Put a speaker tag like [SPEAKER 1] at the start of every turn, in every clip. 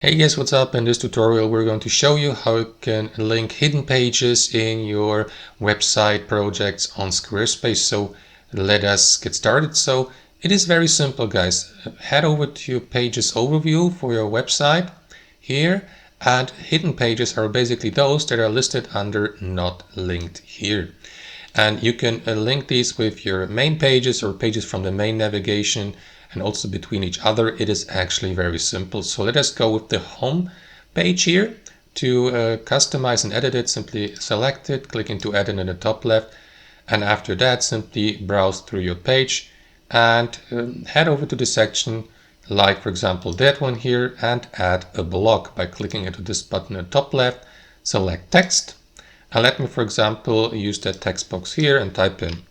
[SPEAKER 1] Hey guys, what's up? In this tutorial we're going to show you how you can link hidden pages in your website projects on Squarespace. So let us get started. So it is very simple, guys. Head over to your pages overview for your website here, and hidden pages are basically those that are listed under not linked here. And you can link these with your main pages or pages from the main navigation, and also between each other. It is actually very simple. So let us go with the home page here. To customize and edit it, simply select it, click into edit in the top left, and after that simply browse through your page and head over to the section like, for example, that one here, and add a block by clicking into this button at the top left. Select text, and let me, for example, use that text box here and type in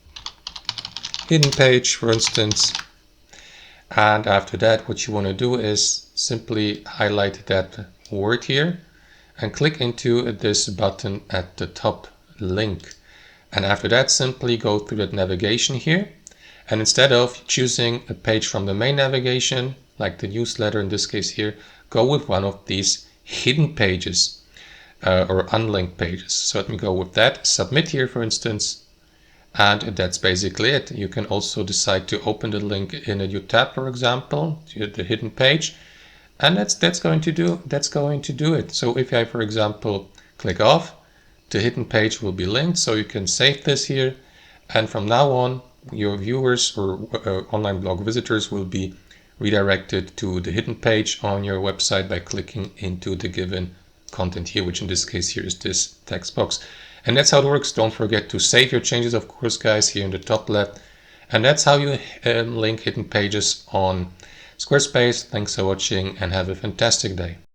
[SPEAKER 1] hidden page, for instance. And after that, what you want to do is simply highlight that word here and click into this button at the top, link. And after that, simply go through that navigation here. And instead of choosing a page from the main navigation, like the newsletter in this case here, go with one of these hidden pages or unlinked pages. So let me go with that. Submit here, for instance. And that's basically it. You can also decide to open the link in a new tab, for example, to the hidden page, and that's going to do it. So if I, for example, click off, the hidden page will be linked. So you can save this here, and from now on, your viewers or online blog visitors will be redirected to the hidden page on your website by clicking into the given content here, which in this case here is this text box. And that's how it works. Don't forget to save your changes, of course, guys, here in the top left. And that's how you link hidden pages on Squarespace. Thanks for watching and have a fantastic day.